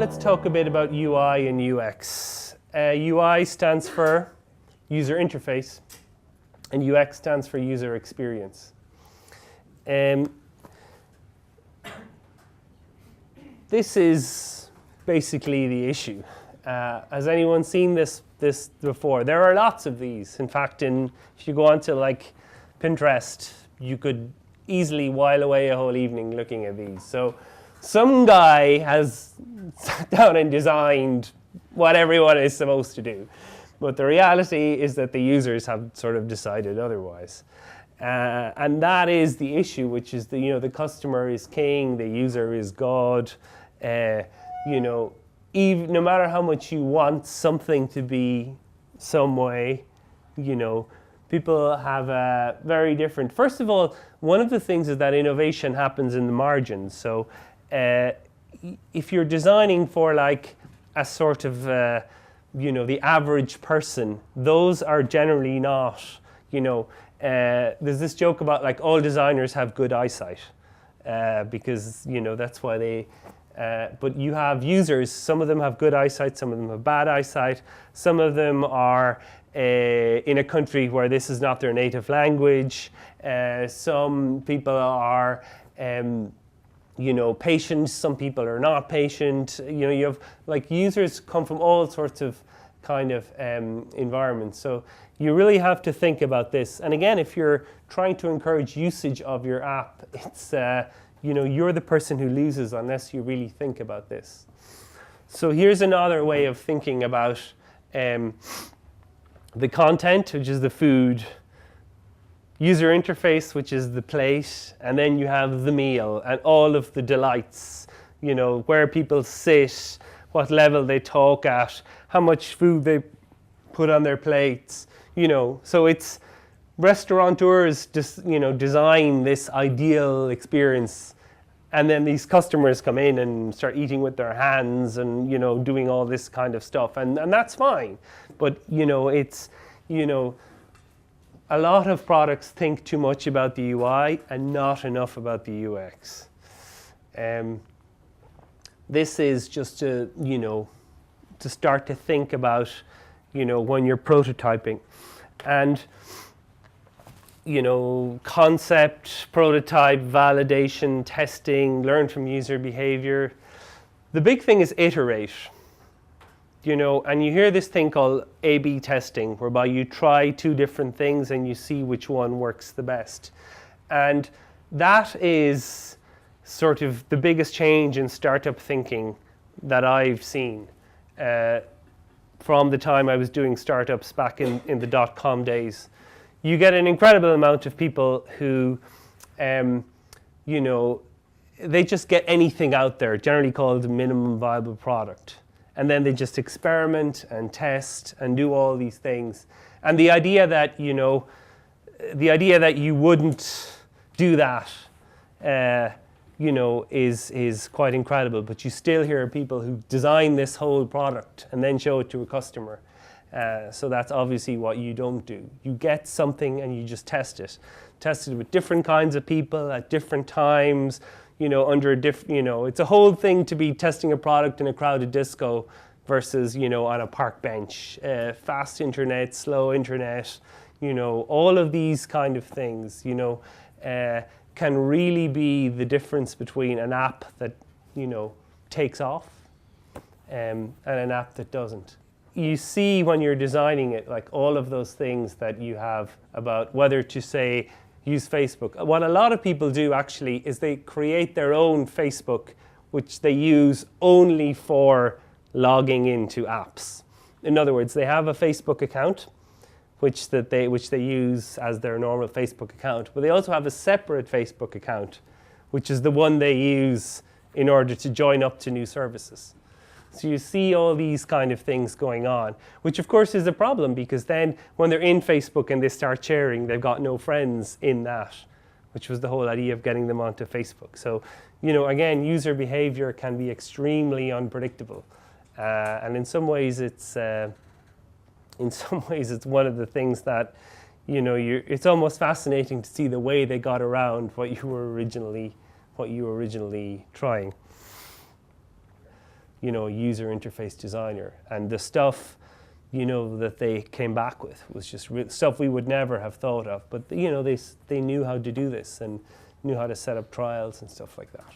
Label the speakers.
Speaker 1: let's talk a bit about UI and UX. UI stands for user interface, and UX stands for user experience. This is basically the issue. Has anyone seen this before? There are lots of these. In fact, if you go onto like Pinterest, you could easily while away a whole evening looking at these. So some guy has sat down and designed what everyone is supposed to do. But the reality is that the users have sort of decided otherwise. And that is the issue, which is the customer is king, the user is God. No matter how much you want something to be some way, people have a very different. First of all, one of the things is that innovation happens in the margins. So if you're designing for like a sort of, the average person, those are generally not, there's this joke about like all designers have good eyesight because, that's why they, but you have users, some of them have good eyesight, some of them have bad eyesight, some of them are in a country where this is not their native language, some people are patient, some people are not patient, you have like users come from all sorts of kind of environments. So you really have to think about this. And again, if you're trying to encourage usage of your app, it's you're the person who loses unless you really think about this. So here's another way of thinking about the content, which is the food, user interface, which is the plate, and then you have the meal and all of the delights, where people sit, what level they talk at, how much food they put on their plates, So it's restaurateurs just, design this ideal experience, and then these customers come in and start eating with their hands and, doing all this kind of stuff, and that's fine. But, it's, a lot of products think too much about the UI and not enough about the UX. This is just to start to think about, when you're prototyping. And, concept, prototype, validation, testing, learn from user behavior. The big thing is iterate. And you hear this thing called A/B testing, whereby you try two different things and you see which one works the best. And that is sort of the biggest change in startup thinking that I've seen from the time I was doing startups back in the dot-com days. You get an incredible amount of people who, they just get anything out there, generally called a minimum viable product. And then they just experiment and test and do all these things. And the idea that, you wouldn't do that, is quite incredible. But you still hear people who design this whole product and then show it to a customer. So that's obviously what you don't do. You get something and you just test it. Test it with different kinds of people at different times, under a different, it's a whole thing to be testing a product in a crowded disco versus, on a park bench. Fast internet, slow internet, all of these kind of things, can really be the difference between an app that, takes off and an app that doesn't. You see when you're designing it, like all of those things that you have about whether to say, use Facebook. What a lot of people do actually is they create their own Facebook, which they use only for logging into apps. In other words, they have a Facebook account, which they use as their normal Facebook account, but they also have a separate Facebook account, which is the one they use in order to join up to new services. So you see all these kind of things going on, which of course is a problem because then when they're in Facebook and they start sharing, they've got no friends in that, which was the whole idea of getting them onto Facebook. So, again, user behavior can be extremely unpredictable. And in some ways it's one of the things that, it's almost fascinating to see the way they got around what you were originally trying. you know, a user interface designer. And the stuff, you know, that they came back with was just stuff we would never have thought of. But, you know, they knew how to do this and knew how to set up trials and stuff like that.